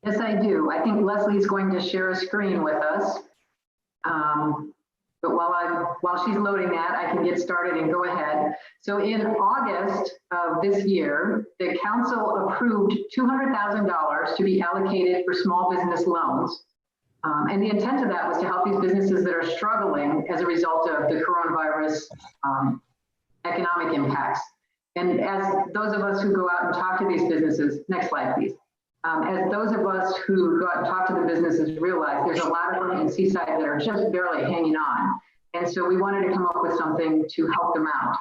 Yes, I do. I think Leslie's going to share a screen with us. But while she's loading that, I can get started and go ahead. So in August of this year, the council approved $200,000 to be allocated for small business loans. And the intent of that was to help these businesses that are struggling as a result of the coronavirus economic impacts. And as those of us who go out and talk to these businesses, next slide, please. As those of us who go out and talk to the businesses realize, there's a lot of them in Seaside that are just barely hanging on. And so we wanted to come up with something to help them out.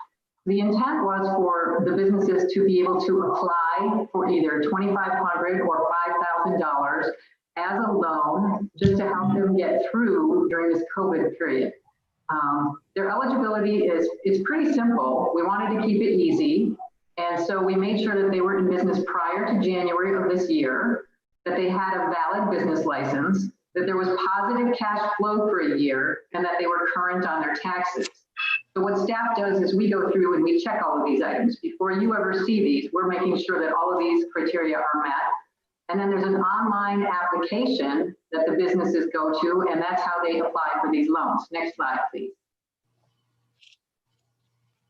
The intent was for the businesses to be able to apply for either $2,500 or $5,000 as a loan, just to help them get through during this COVID period. Their eligibility is pretty simple. We wanted to keep it easy. And so we made sure that they were in business prior to January of this year, that they had a valid business license, that there was positive cash flow for a year, and that they were current on their taxes. So what staff does is we go through and we check all of these items. Before you ever see these, we're making sure that all of these criteria are met. And then there's an online application that the businesses go to, and that's how they apply for these loans. Next slide, please.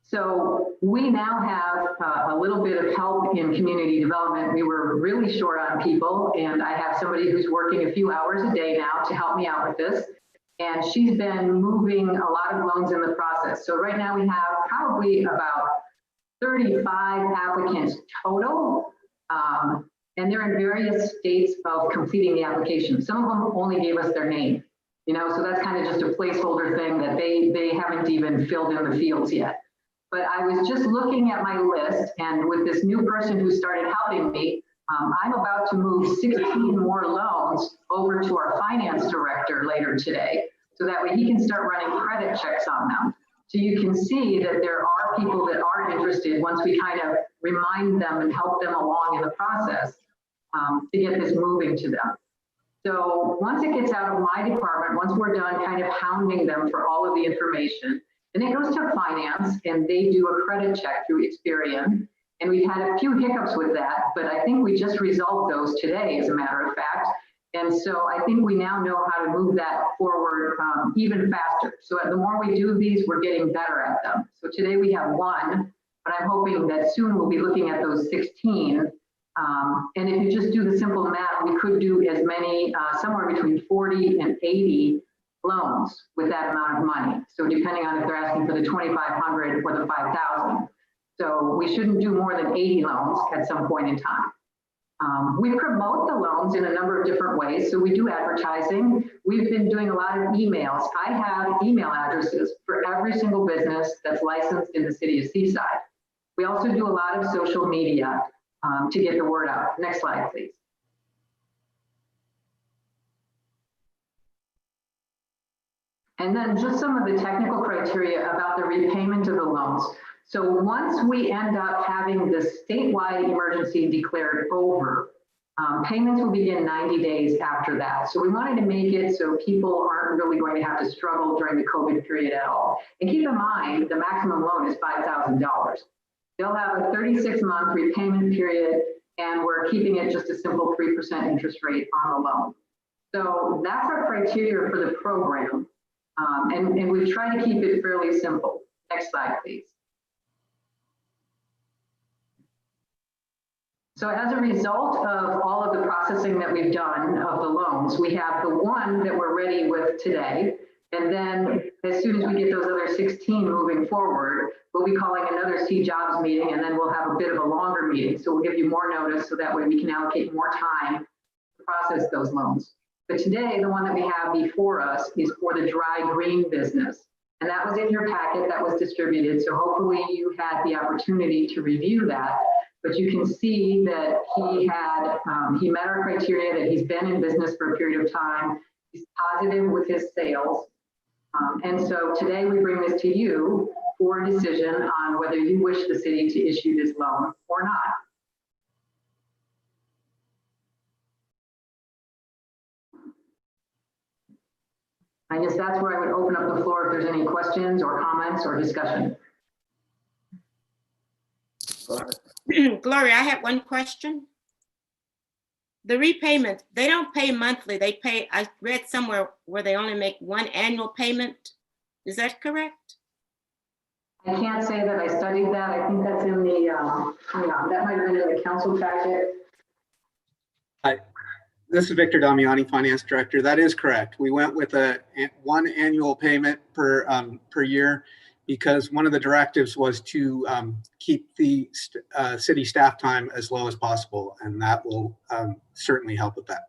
So we now have a little bit of help in community development. We were really short on people, and I have somebody who's working a few hours a day now to help me out with this. And she's been moving a lot of loans in the process. So right now we have probably about 35 applicants total. And they're in various states of completing the application. Some of them only gave us their name, so that's kind of just a placeholder thing that they haven't even filled in the fields yet. But I was just looking at my list, and with this new person who started helping me, I'm about to move 16 more loans over to our finance director later today, so that way he can start running credit checks on them. So you can see that there are people that are interested once we kind of remind them and help them along in the process to get this moving to them. So once it gets out of my department, once we're done kind of hounding them for all of the information, then it goes to finance, and they do a credit check through Experian. And we've had a few hiccups with that, but I think we just resolved those today, as a matter of fact. And so I think we now know how to move that forward even faster. So the more we do these, we're getting better at them. So today we have one, but I'm hoping that soon we'll be looking at those 16. And if you just do the simple math, we could do as many, somewhere between 40 and 80 loans with that amount of money. So depending on if they're asking for the 2,500 or the 5,000. So we shouldn't do more than 80 loans at some point in time. We promote the loans in a number of different ways. So we do advertising. We've been doing a lot of emails. I have email addresses for every single business that's licensed in the city of Seaside. We also do a lot of social media to get the word out. Next slide, please. And then just some of the technical criteria about the repayment of the loans. So once we end up having the statewide emergency declared over, payments will begin 90 days after that. So we wanted to make it so people aren't really going to have to struggle during the COVID period at all. And keep in mind, the maximum loan is $5,000. They'll have a 36-month repayment period, and we're keeping it just a simple 3% interest rate on the loan. So that's our criteria for the program. And we've tried to keep it fairly simple. Next slide, please. So as a result of all of the processing that we've done of the loans, we have the one that we're ready with today. And then as soon as we get those other 16 moving forward, we'll be calling another C-Jobs meeting, and then we'll have a bit of a longer meeting. So we'll give you more notice so that way we can allocate more time to process those loans. But today, the one that we have before us is for the dry green business. And that was in your packet that was distributed. So hopefully you had the opportunity to review that. But you can see that he met our criteria, that he's been in business for a period of time. He's positive with his sales. And so today we bring this to you for a decision on whether you wish the city to issue this loan or not. I guess that's where I would open up the floor if there's any questions or comments or discussion. Gloria, I have one question. The repayment, they don't pay monthly. They pay, I read somewhere where they only make one annual payment. Is that correct? I can't say that I studied that. I think that's in the, that might have been in the council packet. This is Victor Damiani, Finance Director. That is correct. We went with one annual payment per year because one of the directives was to keep the city staff time as low as possible, and that will certainly help with that.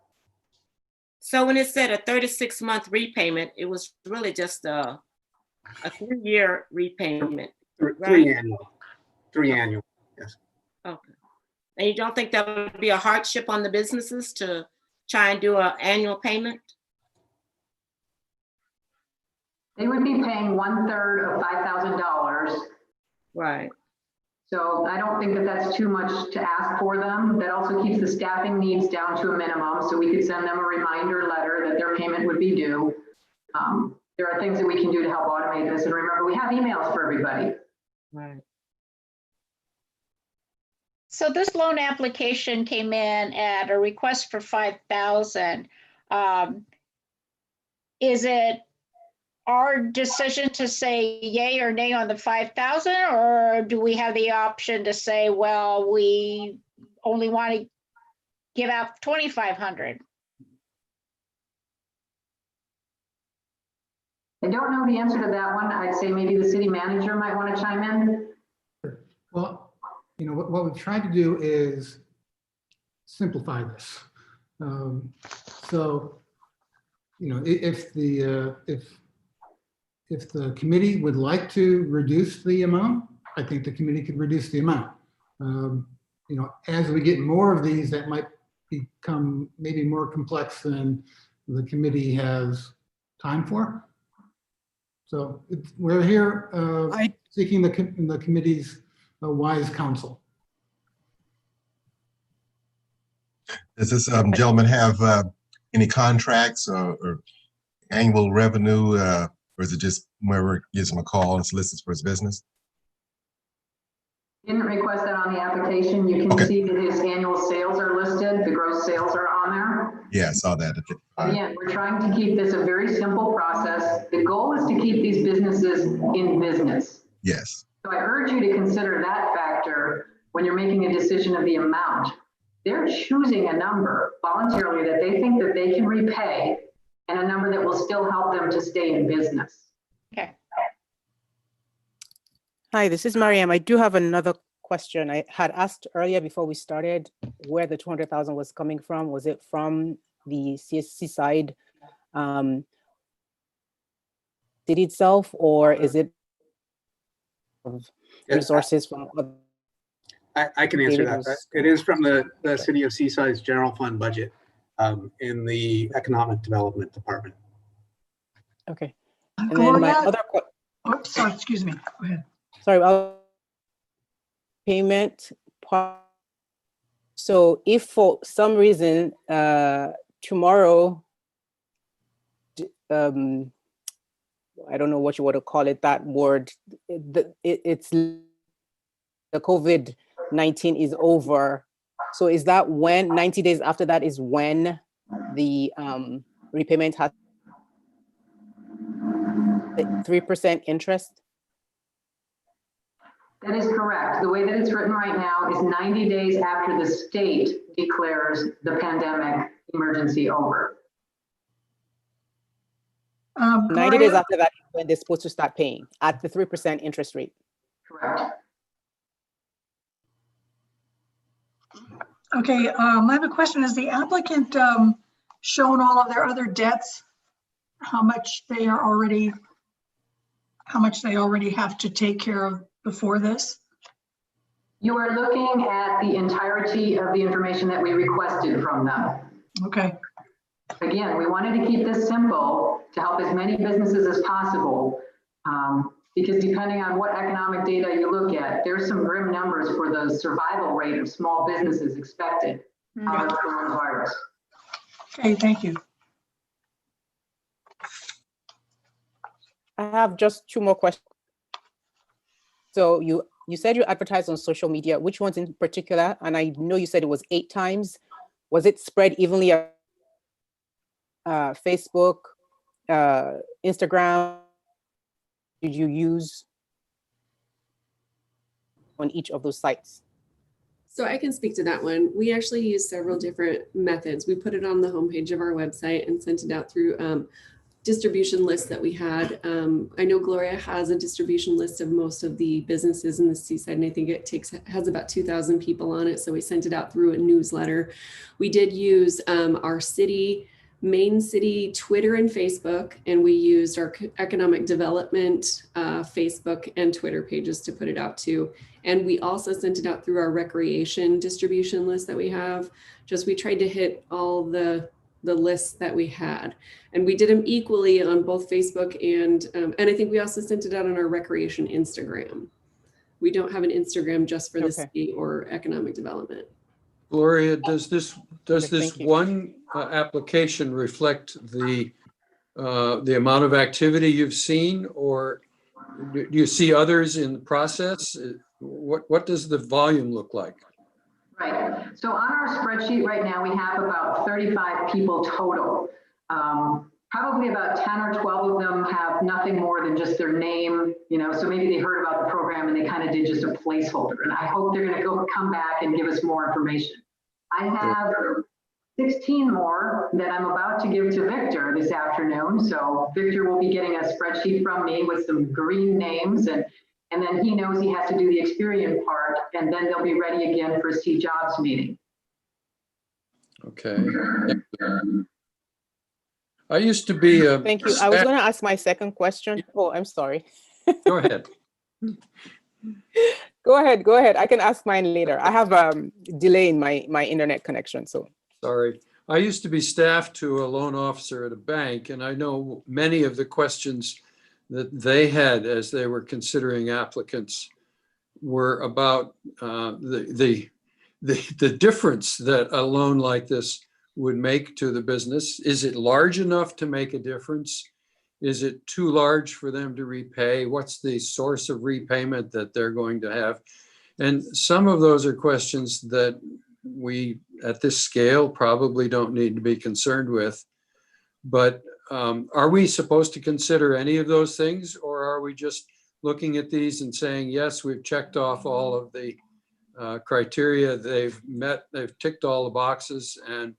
So when it said a 36-month repayment, it was really just a 3-year repayment, right? Three annual, yes. Okay. And you don't think that would be a hardship on the businesses to try and do an annual payment? They would be paying 1/3 of $5,000. Right. So I don't think that that's too much to ask for them. That also keeps the staffing needs down to a minimum. So we could send them a reminder letter that their payment would be due. There are things that we can do to help automate this. And remember, we have emails for everybody. Right. So this loan application came in at a request for 5,000. Is it our decision to say yay or nay on the 5,000, or do we have the option to say, well, we only want to give out 2,500? I don't know the answer to that one. I'd say maybe the city manager might want to chime in. Well, you know, what we've tried to do is simplify this. So, you know, if the committee would like to reduce the amount, I think the committee could reduce the amount. You know, as we get more of these, that might become maybe more complex than the committee has time for. So we're here seeking the committee's wise counsel. Does this gentleman have any contracts or annual revenue, or is it just whoever gives him a call and solicits for his business? Didn't request that on the application. You can see that his annual sales are listed. The gross sales are on there. Yeah, I saw that. Again, we're trying to keep this a very simple process. The goal is to keep these businesses in business. Yes. So I urge you to consider that factor when you're making a decision of the amount. They're choosing a number voluntarily that they think that they can repay, and a number that will still help them to stay in business. Okay. Hi, this is Mariam. I do have another question. I had asked earlier before we started where the 200,000 was coming from. Was it from the CSC side city itself, or is it resources from? I can answer that. It is from the City of Seaside's general fund budget in the Economic Development Department. Okay. And then my other question. Oops, sorry, excuse me. Go ahead. Sorry, payment part. So if for some reason tomorrow, I don't know what you want to call it, that word, it's the COVID-19 is over. So is that when 90 days after that is when the repayment has 3% interest? That is correct. The way that it's written right now is 90 days after the state declares the pandemic emergency over. 90 days after that is when they're supposed to start paying at the 3% interest rate. Correct. Okay, I have a question. Has the applicant shown all of their other debts? How much they already have to take care of before this? You are looking at the entirety of the information that we requested from them. Okay. Again, we wanted to keep this simple to help as many businesses as possible, because depending on what economic data you look at, there's some grim numbers for the survival rate of small businesses expected out of coronavirus. Okay, thank you. I have just two more questions. So you said you advertised on social media. Which ones in particular? And I know you said it was 8 times. Was it spread evenly? Facebook, Instagram, did you use on each of those sites? So I can speak to that one. We actually use several different methods. We put it on the homepage of our website and sent it out through distribution lists that we had. I know Gloria has a distribution list of most of the businesses in the Seaside, and I think it has about 2,000 people on it. So we sent it out through a newsletter. We did use our main city Twitter and Facebook, and we used our economic development Facebook and Twitter pages to put it out to. And we also sent it out through our recreation distribution list that we have. We tried to hit all the lists that we had, and we did them equally on both Facebook and I think we also sent it out on our recreation Instagram. We don't have an Instagram just for the city or economic development. Gloria, does this Thank you. one application reflect the amount of activity you've seen, or do you see others in the process? What does the volume look like? Right. So on our spreadsheet right now, we have about 35 people total. Probably about 10 or 12 of them have nothing more than just their name, so maybe they heard about the program and they kind of did just a placeholder. And I hope they're going to come back and give us more information. I have 16 more that I'm about to give to Victor this afternoon. So Victor will be getting a spreadsheet from me with some green names, and then he knows he has to do the Experian part, and then they'll be ready again for a See Jobs meeting. Okay. I used to be a. Thank you. I was going to ask my second question. Oh, I'm sorry. Go ahead. Go ahead. I can ask mine later. I have a delay in my internet connection, so. Sorry. I used to be staff to a loan officer at a bank, and I know many of the questions that they had as they were considering applicants were about the difference that a loan like this would make to the business. Is it large enough to make a difference? Is it too large for them to repay? What's the source of repayment that they're going to have? And some of those are questions that we, at this scale, probably don't need to be concerned with. But are we supposed to consider any of those things, or are we just looking at these and saying, yes, we've checked off all of the criteria they've met, they've ticked all the boxes, and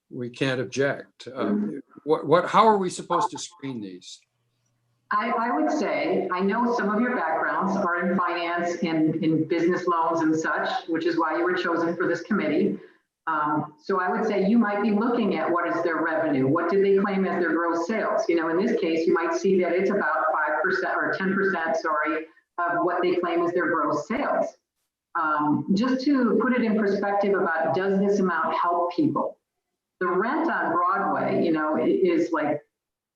we can't object? How are we supposed to screen these? I would say, I know some of your backgrounds are in finance and in business loans and such, which is why you were chosen for this committee. So I would say you might be looking at what is their revenue, what do they claim as their gross sales? In this case, you might see that it's about 5% or 10%, sorry, of what they claim is their gross sales. Just to put it in perspective about, does this amount help people? The rent on Broadway, is like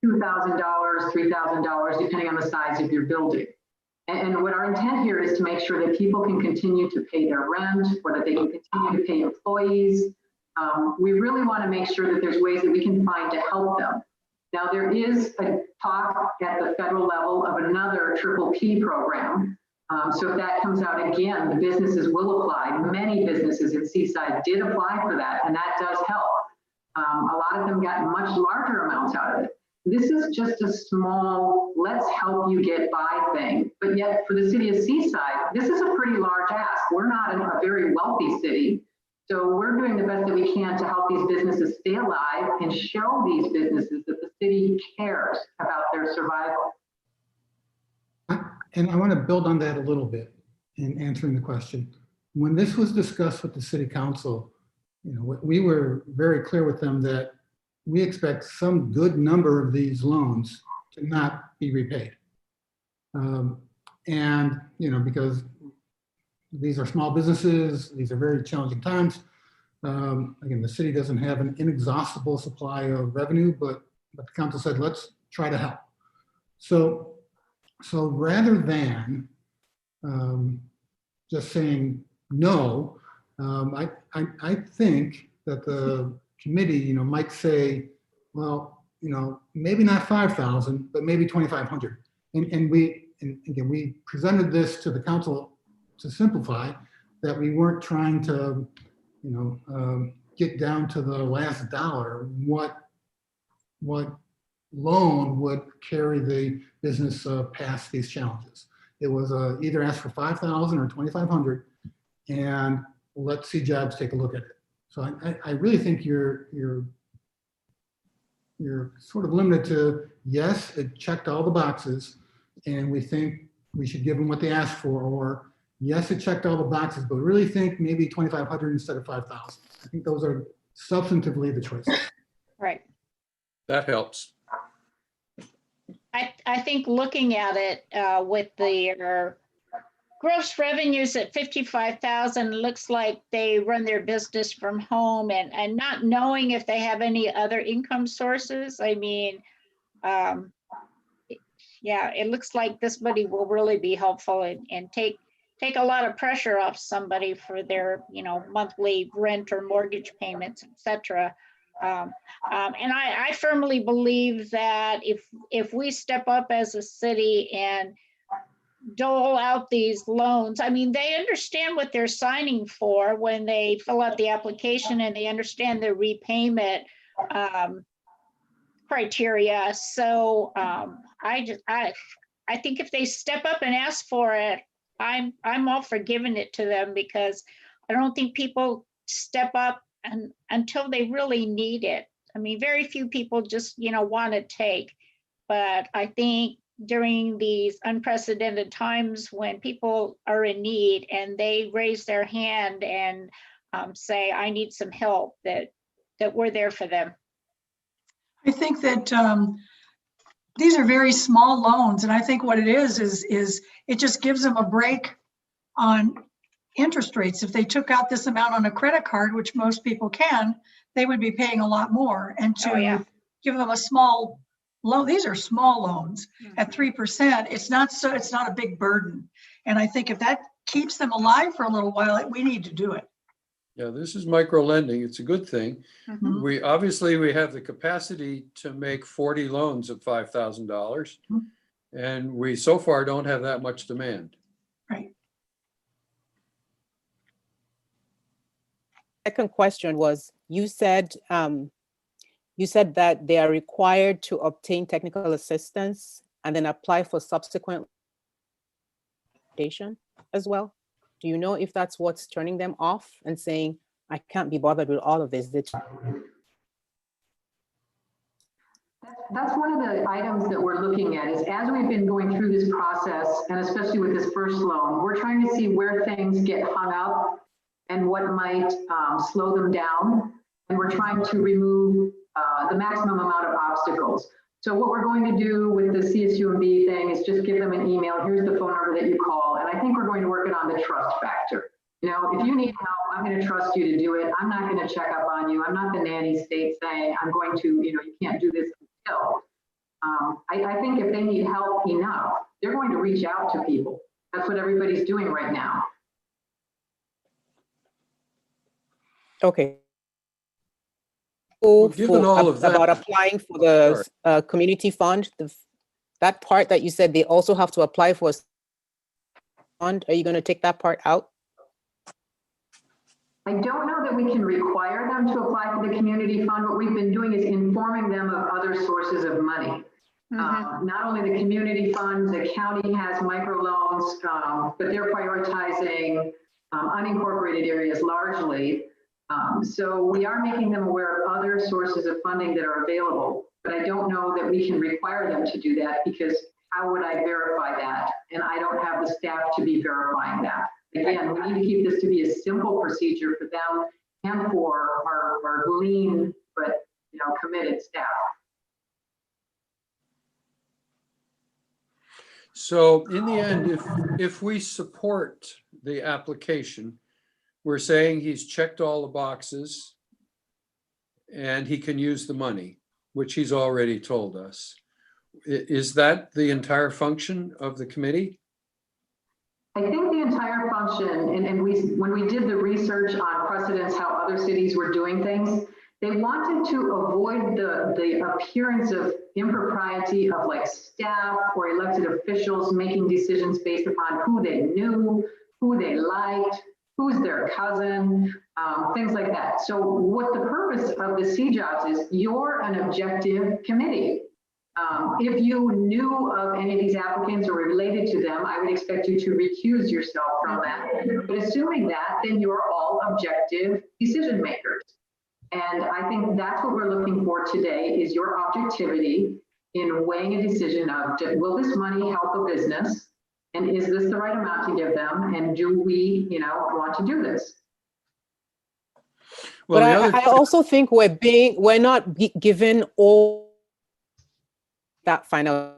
$2,000, $3,000, depending on the size of your building. And what our intent here is to make sure that people can continue to pay their rent, or that they can continue to pay employees. We really want to make sure that there's ways that we can find to help them. Now, there is a talk at the federal level of another PPP program. So if that comes out again, the businesses will apply. Many businesses in Seaside did apply for that, and that does help. A lot of them got much larger amounts out of it. This is just a small, let's help you get by thing. But yet for the city of Seaside, this is a pretty large ask. We're not in a very wealthy city. So we're doing the best that we can to help these businesses stay alive and show these businesses that the city cares about their survival. And I want to build on that a little bit in answering the question. When this was discussed with the city council, we were very clear with them that we expect some good number of these loans to not be repaid. And, because these are small businesses, these are very challenging times. Again, the city doesn't have an inexhaustible supply of revenue, but the council said, let's try to help. So rather than just saying no, I think that the committee, might say, well, maybe not 5,000, but maybe 2,500. And again, we presented this to the council to simplify that we weren't trying to, get down to the last dollar, what loan would carry the business past these challenges. It was either ask for 5,000 or 2,500, and let C-Jobs take a look at it. So I really think you're sort of limited to, yes, it checked all the boxes, and we think we should give them what they asked for, or yes, it checked all the boxes, but we really think maybe 2,500 instead of 5,000. I think those are substantively the choices. Right. That helps. I think looking at it with the gross revenues at 55,000, looks like they run their business from home, and not knowing if they have any other income sources. I mean, yeah, it looks like this money will really be helpful and take a lot of pressure off somebody for their, monthly rent or mortgage payments, et cetera. And I firmly believe that if we step up as a city and dole out these loans, I mean, they understand what they're signing for when they fill out the application, and they understand the repayment criteria. So I think if they step up and ask for it, I'm all for giving it to them, because I don't think people step up until they really need it. I mean, very few people just, want to take, but I think during these unprecedented times when people are in need and they raise their hand and say, I need some help, that we're there for them. I think that these are very small loans, and I think what it is it just gives them a break on interest rates. If they took out this amount on a credit card, which most people can, they would be paying a lot more. And to give them a small loan, these are small loans at 3%. It's not a big burden. And I think if that keeps them alive for a little while, we need to do it. Yeah, this is micro lending. It's a good thing. Mhm. We have the capacity to make 40 loans of $5,000, and we so far don't have that much demand. Right. Second question was, you said that they are required to obtain technical assistance and then apply for subsequent validation as well. Do you know if that's what's turning them off and saying, I can't be bothered with all of this? That's one of the items that we're looking at, is as we've been going through this process, and especially with this first loan, we're trying to see where things get hung up and what might slow them down. And we're trying to remove the maximum amount of obstacles. So what we're going to do with the CSUMB thing is just give them an email. Here's the phone number that you call. And I think we're going to work it on the trust factor. If you need help, I'm going to trust you to do it. I'm not going to check up on you. I'm not the nanny state saying I'm going to, you can't do this until. I think if they need help enough, they're going to reach out to people. That's what everybody's doing right now. Okay. Well, given all of that, about applying for the community fund, that part that you said they also have to apply for a fund, are you going to take that part out? I don't know that we can require them to apply for the community fund. What we've been doing is informing them of other sources of money. Not only the community funds, the county has microloans, but they're prioritizing unincorporated areas largely. So we are making them aware of other sources of funding that are available, but I don't know that we can require them to do that, because how would I verify that? And I don't have the staff to be verifying that. Again, we need to keep this to be a simple procedure for them and for our lean but committed staff. So in the end, if we support the application, we're saying he's checked all the boxes and he can use the money, which he's already told us. Is that the entire function of the committee? I think the entire function, and when we did the research on precedents, how other cities were doing things, they wanted to avoid the appearance of impropriety of like staff or elected officials making decisions based upon who they knew, who they liked. who's their cousin, things like that. So what the purpose of the CJOBs is, you're an objective committee. If you knew of any of these applicants or were related to them, I would expect you to recuse yourself from that. But assuming that, then you're all objective decision makers. And I think that's what we're looking for today, is your objectivity in weighing a decision of, will this money help a business? And is this the right amount to give them? And do we, want to do this? Well, But I also think we're not given all that final.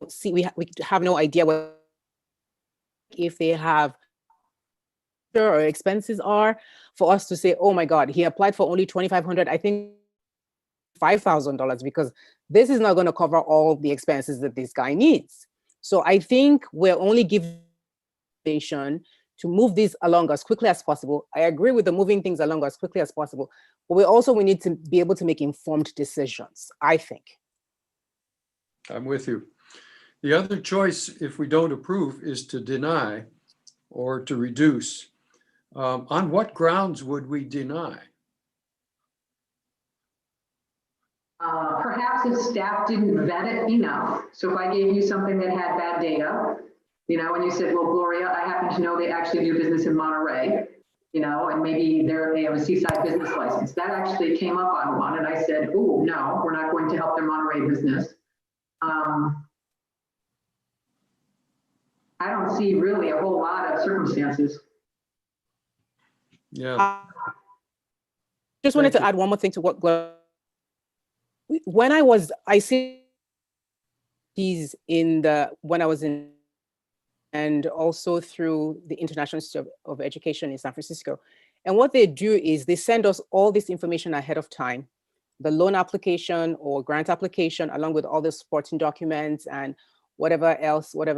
See, we have no idea what if they have or expenses are for us to say, oh my God, he applied for only $2,500. I think $5,000, because this is not going to cover all the expenses that this guy needs. So I think we're only giving to move this along as quickly as possible. I agree with the moving things along as quickly as possible, but we need to be able to make informed decisions, I think. I'm with you. The other choice, if we don't approve, is to deny or to reduce. On what grounds would we deny? Perhaps if staff didn't vet it enough. So if I gave you something that had bad data, and you said, well, Gloria, I happen to know they actually do business in Monterey, and maybe they have a Seaside business license. That actually came up on one, and I said, oh, no, we're not going to help their Monterey business. I don't see really a whole lot of circumstances. Yeah. Just wanted to add one more thing to what when I see these when I was in, and also through the International Institute of Education in San Francisco. And what they do is they send us all this information ahead of time, the loan application or grant application, along with all the supporting documents and whatever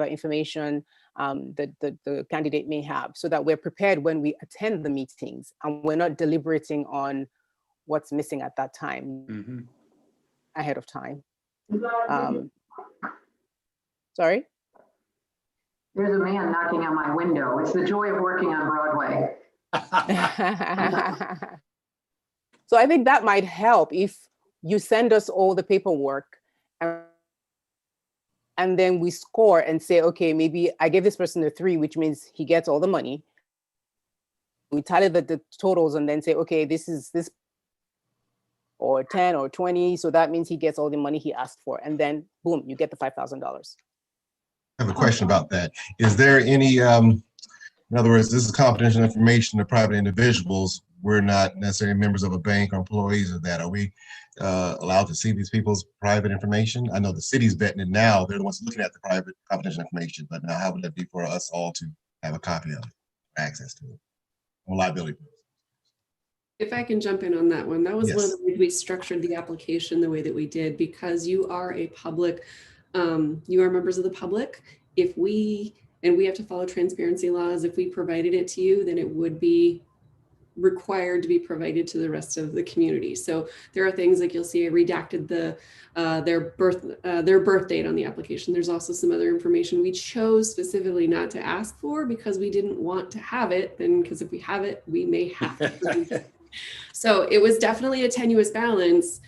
information the candidate may have, so that we're prepared when we attend the meetings and we're not deliberating on what's missing at that time ahead of time. Sorry? There's a man knocking on my window. It's the joy of working on Broadway. So I think that might help if you send us all the paperwork and then we score and say, okay, maybe I gave this person a 3, which means he gets all the money. We tally the totals and then say, okay, this is this, or 10 or 20. So that means he gets all the money he asked for. And then boom, you get the $5,000. I have a question about that. Is there any, in other words, this is confidential information to private individuals. We're not necessarily members of a bank or employees of that. Are we allowed to see these people's private information? I know the city's vetting it now. They're the ones looking at the private confidential information, but now how would that be for us all to have a copy of it, access to it, on liability? If I can jump in on that one, that was one of Yes. the ways we structured the application the way that we did, because you are a public, you are members of the public. If we have to follow transparency laws, if we provided it to you, then it would be required to be provided to the rest of the community. So there are things like you'll see I redacted their birth date on the application. There's also some other information we chose specifically not to ask for because we didn't want to have it. Then, because if we have it, we may have to. So it was definitely a tenuous balance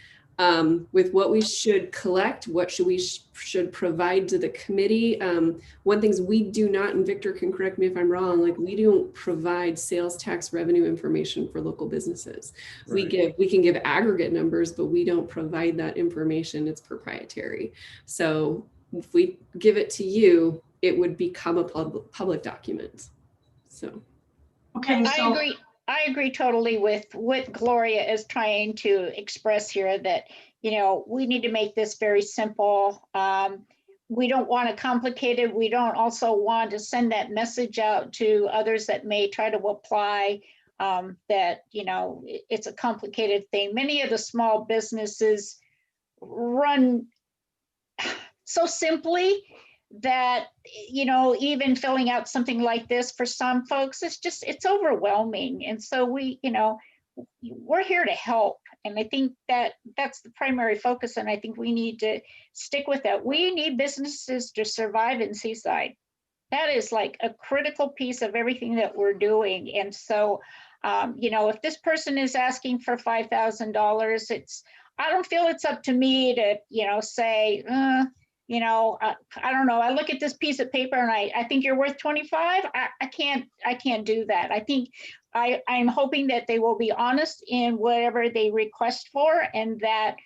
with what we should collect, what should provide to the committee. One thing is we do not, and Victor can correct me if I'm wrong, like we don't provide sales tax revenue information for local businesses. Right. We can give aggregate numbers, but we don't provide that information. It's proprietary. So if we give it to you, it would become a public document. So. Okay, so I agree totally with what Gloria is trying to express here, that, we need to make this very simple. We don't want to complicate it. We don't also want to send that message out to others that may try to apply, that, it's a complicated thing. Many of the small businesses run so simply that, even filling out something like this for some folks, it's overwhelming. And so we're here to help. And I think that's the primary focus. And I think we need to stick with that. We need businesses to survive in Seaside. That is like a critical piece of everything that we're doing. And so, you know, if this person is asking for $5,000, I don't feel it's up to me to, you know, say, you know, I don't know. I look at this piece of paper and I think you're worth 25. I can't do that. I think I'm hoping that they will be honest in whatever they request for, and that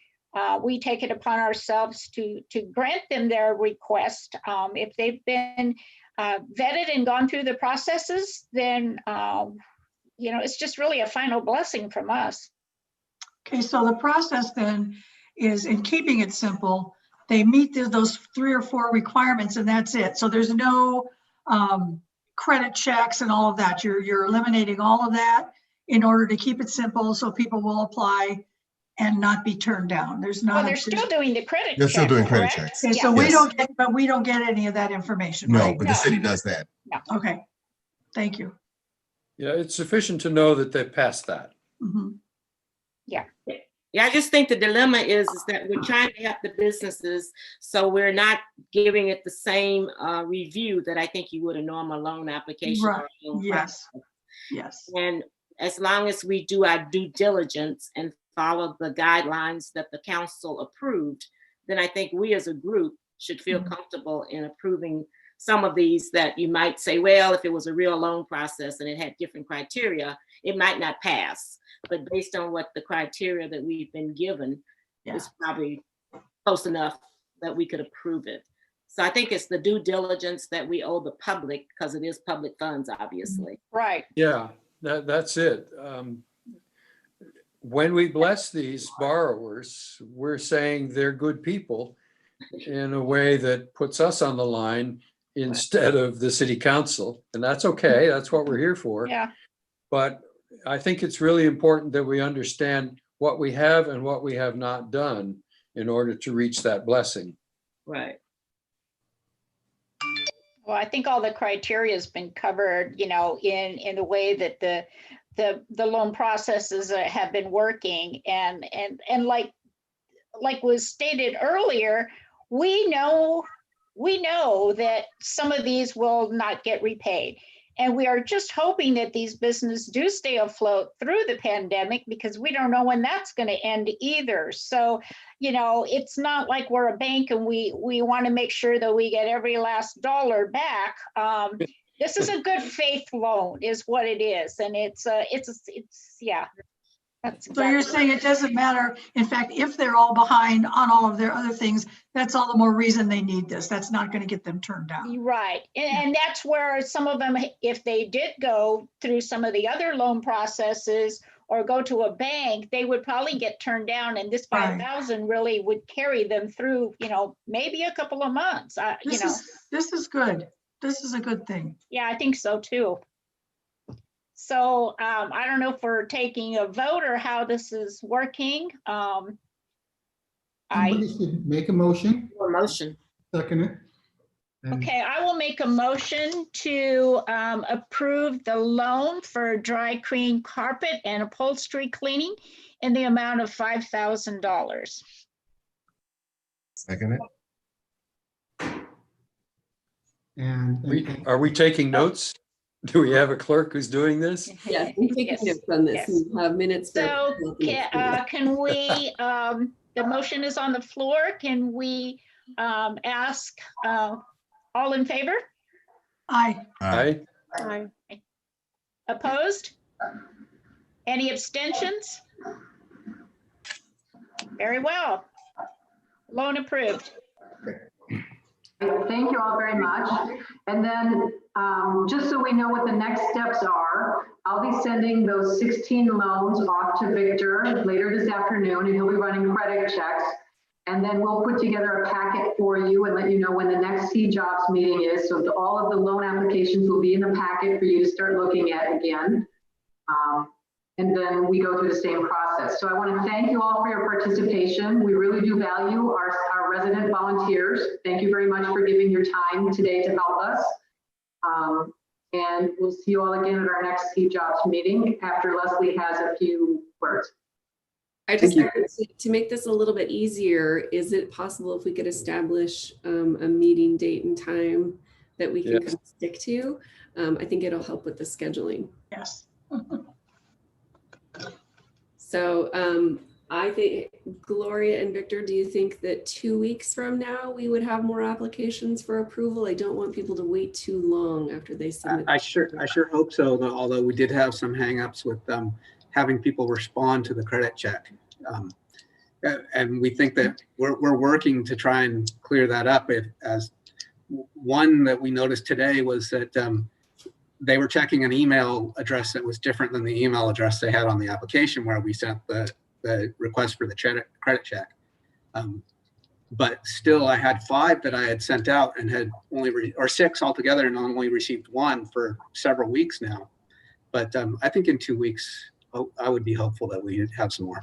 we take it upon ourselves to grant them their request. If they've been vetted and gone through the processes, then, you know, it's just really a final blessing from us. Okay, so the process then is, in keeping it simple, they meet those 3 or 4 requirements and that's it. So there's no credit checks and all of that. You're eliminating all of that in order to keep it simple so people will apply and not be turned down. There's not. Well, they're still doing the credit. They're still check, doing credit correct? checks. Okay, so Yeah. we don't get any of that information, No, right? but the city does that. Okay, thank you. Yeah, it's sufficient to know that they passed that. Mhm. Yeah, I just think the dilemma is that we're trying to help the businesses, so we're not giving it the same review that I think you would a normal loan application. Right. or a loan Yes, process. yes. And as long as we do our due diligence and follow the guidelines that the council approved, then I think we as a group should feel comfortable in approving some of these that you might say, well, if it was a real loan process and it had different criteria, it might not pass. But based on what the criteria that we've been given, Yeah. it's probably close enough that we could approve it. So I think it's the due diligence that we owe the public, because it is public funds, obviously. Right. Yeah, that's it. When we bless these borrowers, we're saying they're good people in a way that puts us on the line instead of the city council. And that's okay. That's what we're here for. Yeah. But I think it's really important that we understand what we have and what we have not done in order to reach that blessing. Right. Well, I think all the criteria has been covered, you know, in the way that the loan processes have been working, and like was stated earlier, we know that some of these will not get repaid. And we are just hoping that these businesses do stay afloat through the pandemic, because we don't know when that's going to end either. So, you know, it's not like we're a bank and we want to make sure that we get every last dollar back. This is a good faith loan is what it is. And it's yeah. That's So you're saying it doesn't matter. In fact, if they're all behind on all of their other things, that's all the more reason they need this. That's not going to get them turned down. Right. And that's where some of them, if they did go through some of the other loan processes or go to a bank, they would probably get turned down. And this Right. 5,000 really would carry them through, you know, maybe a couple of months. You know, This is good. This is a good thing. yeah, I think so too. So I don't know if we're taking a vote or how this is working. Somebody should make a motion, Or motion. second it. and- Okay, I will make a motion to approve the loan for dry clean carpet and upholstery cleaning in the amount of $5,000. Second it. And Are we taking notes? Do we have a clerk who's doing this? Yeah, we take Yes, notes on this yes. and have minutes. for- So can we, the motion is on the floor. Can we ask all in favor? Aye. Aye. Opposed? Any abstentions? Very well. Loan approved. Thank you all very much. And then, just so we know what the next steps are, I'll be sending those 16 loans off to Victor later this afternoon, and he'll be running credit checks. And then we'll put together a packet for you and let you know when the next C-Jobs meeting is. So all of the loan applications will be in the packet for you to start looking at again. And then we go through the same process. So I want to thank you all for your participation. We really do value our resident volunteers. Thank you very much for giving your time today to help us. And we'll see you all again at our next C-Jobs meeting after Leslie has a few words. I just, to make this a little bit easier, is it possible if we could establish a meeting date and time that we can Yes. kind of stick to. I think it'll help with the scheduling. Yes. So I think, Gloria and Victor, do you think that 2 weeks from now, we would have more applications for approval? I don't want people to wait too long after they submit. I sure hope so, though, although we did have some hangups with having people respond to the credit check. And we think that we're working to try and clear that up. As one that we noticed today was that they were checking an email address that was different than the email address they had on the application where we sent the request for the credit check. But still, I had 5 that I had sent out and had only, or 6 altogether, and only received 1 for several weeks now. But I think in 2 weeks, I would be hopeful that we have some more.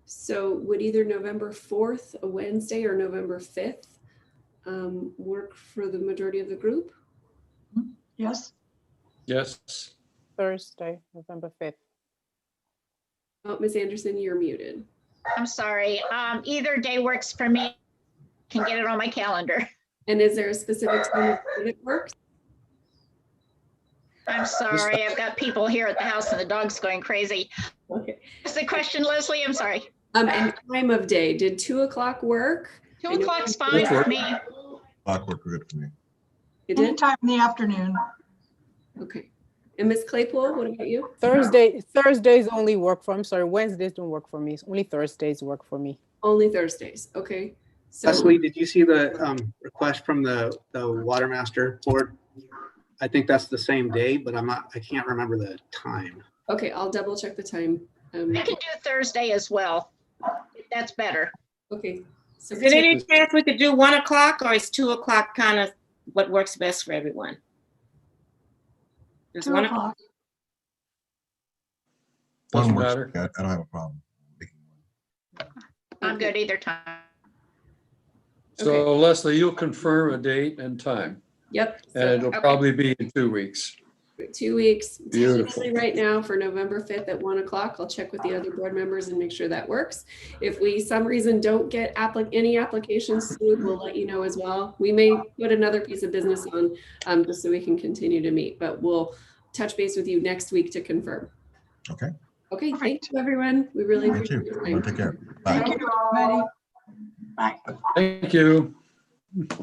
So would either November 4th, a Wednesday, or November 5th work for the majority of the group? Yes. Yes. Thursday, November 5th. Oh, Ms. Anderson, you're muted. I'm sorry. Either day works for me. Can get it on my calendar. And is there a specific time of day that works? I'm sorry. I've got people here at the house and the dog's going crazy. Okay. What's the question, Leslie? I'm sorry. And time of day, did 2 o'clock work? 2 I know- o'clock's fine with me. Clockwork good for me. It did? Anytime in the afternoon. Okay. And Ms. Claypool, what about you? Thursdays only work for, I'm sorry, Wednesdays don't work for me. Only Thursdays work for me. Only Thursdays, okay. So, Leslie, did you see the request from the Water Master Board? I think that's the same day, but I can't remember the time. okay, I'll double check the time. I can do Thursday as well. If that's better. Okay. So Is there any chance we could do 1 o'clock, or is 2 o'clock kind of what works best for everyone? Does 2 1 o'clock. Doesn't One works. matter. I don't have a problem. I'm good either time. So Leslie, you'll confirm a date and time, Yep. and So it'll Okay. probably be in 2 weeks. 2 weeks. Beautiful. Tentatively right now for November 5th at 1 o'clock. I'll check with the other board members and make sure that works. If we, some reason, don't get any applications through, we'll let you know as well. We may put another piece of business on just so we can continue to meet, but we'll touch base with you next week to confirm. Okay. Okay, thank you, everyone. We really Thank appreciate you. your Everyone time. take care. Bye. Thank you, everybody. Bye. Thank you.